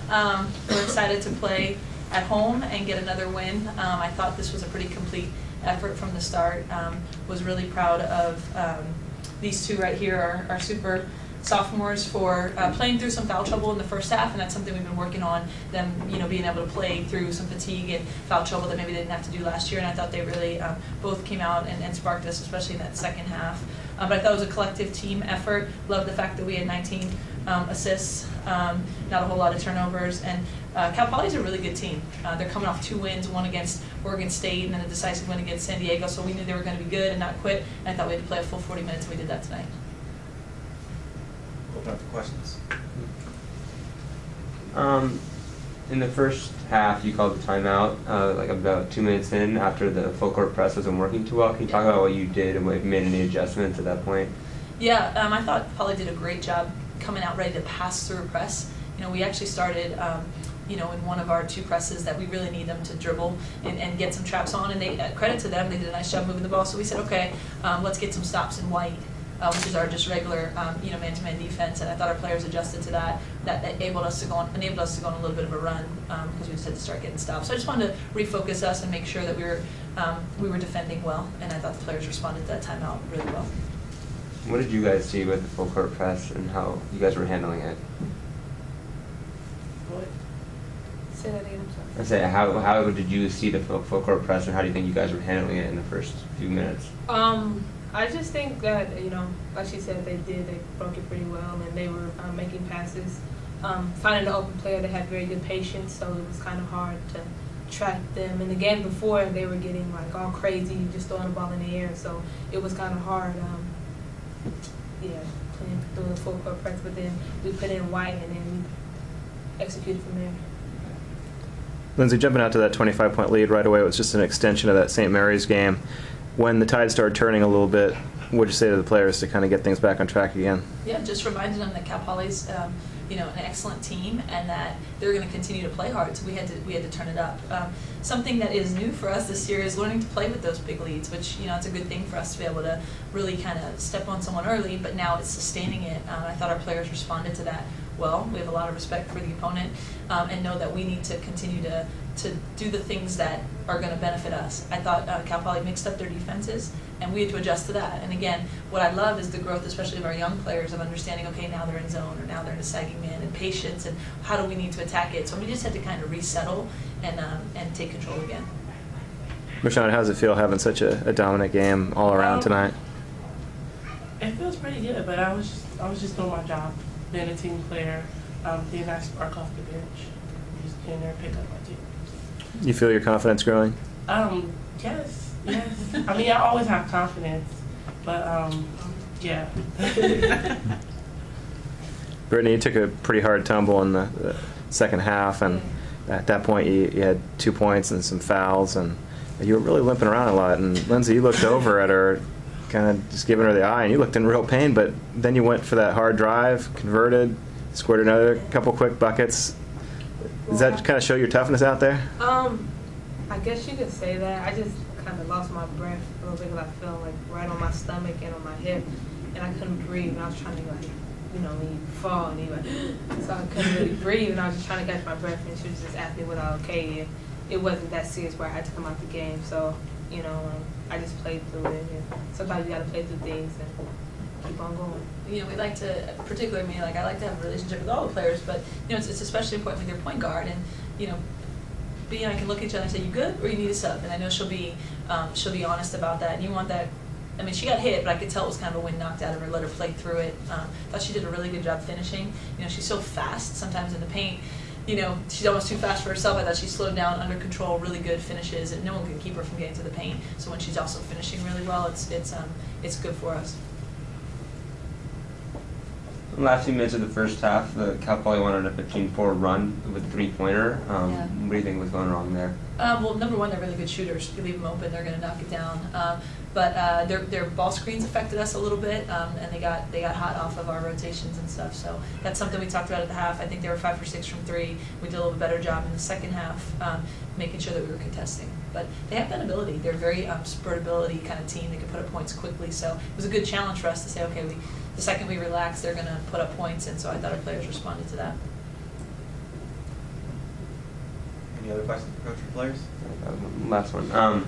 We're excited to play at home and get another win. I thought this was a pretty complete effort from the start. Was really proud of these two right here, our super sophomores, for playing through some foul trouble in the first half, and that's something we've been working on, them being able to play through some fatigue and foul trouble that maybe they didn't have to do last year, and I thought they really both came out and sparked us, especially in that second half. But I thought it was a collective team effort. Loved the fact that we had 19 assists, not a whole lot of turnovers, and Cal Poly's a really good team. They're coming off 2 wins, one against Oregon State and then a decisive win against San Diego, so we knew they were going to be good and not quit, and I thought we had to play a full 40 minutes, and we did that tonight. Open up for questions. In the first half, you called the timeout like about 2 minutes in after the full court press wasn't working too well. Can you talk about what you did and if you made any adjustments at that point? Yeah, I thought Poly did a great job coming out ready to pass through a press. We actually started, in one of our 2 presses that we really need them to dribble and get some traps on, and they, credit to them, they did a nice job moving the ball. So we said, okay, let's get some stops in white. Which is our just regular, man-to-man defense, and I thought our players adjusted to that. That enabled us to go on a little bit of a run because we just had to start getting stops. So I just wanted to refocus us and make sure that we were defending well, and I thought the players responded to that timeout really well. What did you guys see with the full court press and how you guys were handling it? Say that again. I'm I say, how did you see the full court press, and how do you think you guys were handling it in the first few minutes? I just think that, like she said, they broke it pretty well, and they were making passes, finding an open player that had very good patience, so it was kind of hard to track them. In the game before, they were getting like all crazy, just throwing the ball in the air, so it was kind of hard, playing through the full court press, but then we put in white, and then we executed from there. Lindsay, jumping out to that 25-point lead right away was just an extension of that St. Mary's game. When the tide started turning a little bit, what would you say to the players to kind of get things back on track again? Yeah, just reminded them that Cal Poly's, an excellent team, and that they're going to continue to play hard. So we had to turn it up. Something that is new for us this year is learning to play with those big leads, which it's a good thing for us to be able to really kind of step on someone early. But now it's sustaining it. I thought our players responded to that well. We have a lot of respect for the opponent, and know that we need to continue to do the things that are going to benefit us. I thought Cal Poly mixed up their defenses, and we had to adjust to that. And again, what I love is the growth, especially of our young players, of understanding, okay, now they're in zone, or now they're in a sagging man, and patience, and how do we need to attack it. So we just had to kind of resettle and take control again. Michonne, how does it feel having such a dominant game all around tonight? It feels pretty good, but I was just doing my job, being a team player, being I spark off the bench, just being there to pick up my team. You feel your confidence growing? Yes. I mean, I always have confidence, but yeah. Brittany, you took a pretty hard tumble in the second half, and at that point you had 2 points and some fouls, and you were really limping around a lot. And Lindsay, you looked over at her, kind of just giving her the eye, and you looked in real pain, but then you went for that hard drive, converted, scored another couple quick buckets. Does that kind of show your toughness out there? I guess you could say that. I just kind of lost my breath a little bit because I felt like right on my stomach and on my hip, and I couldn't breathe. And I was trying to when you fall and so I couldn't really breathe, and I was just trying to catch my breath. And she was just asking me was I okay, and it wasn't that serious where I had to come out the game. So I just played through it. And sometimes you got to play through things and keep on going. We like to, particularly me, I like to have a relationship with all the players, but it's especially important with your point guard, and B and I can look at each other and say, you good, or you need a sub? And I know she'll be honest about that. And you want that. I mean, she got hit, but I could tell it was kind of a wind knocked out of her. Let her play through it. Thought she did a really good job finishing. She's so fast sometimes in the paint. She's almost too fast for herself. I thought she slowed down, under control, really good finishes, and no one can keep her from getting to the paint. So when she's also finishing really well, it's good for us. In the last few minutes of the first half, the Cal Poly went on a 15-4 run with a three-pointer. What do you think was going wrong there? Well, number one, they're really good shooters. If you leave them open, they're going to knock it down. But their ball screens affected us a little bit, and they got hot off of our rotations and stuff. So that's something we talked about at the half. I think they were 5 for 6 from 3. We did a little bit better job in the second half, making sure that we were contesting. But they have that ability. They're a very spurt ability kind of team. They can put up points quickly. So it was a good challenge for us to say, okay, the second we relax, they're going to put up points. And so I thought our players responded to that. Any other questions for Coach or players? Last one.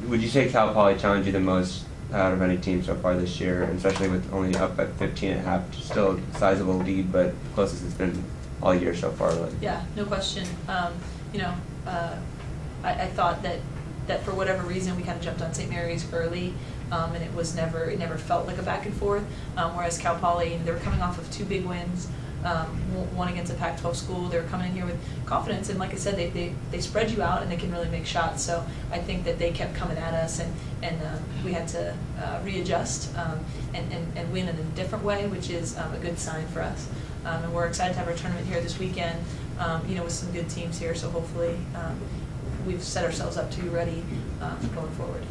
Would you say Cal Poly challenged you the most out of any team so far this year, and especially with only up at 15.5, still a sizable lead, but the closest it's been all year so far? Like. Yeah, no question. You know, I thought that for whatever reason we kind of jumped on St. Mary's early, and it never felt like a back and forth. Whereas Cal Poly, they were coming off of 2 big wins. One against a Pac-12 school. They were coming in here with confidence, and like I said, they spread you out and they can really make shots. So I think that they kept coming at us, and we had to readjust and win in a different way, which is a good sign for us. And we're excited to have our tournament here this weekend, you know, with some good teams here. So hopefully we've set ourselves up to be ready going forward.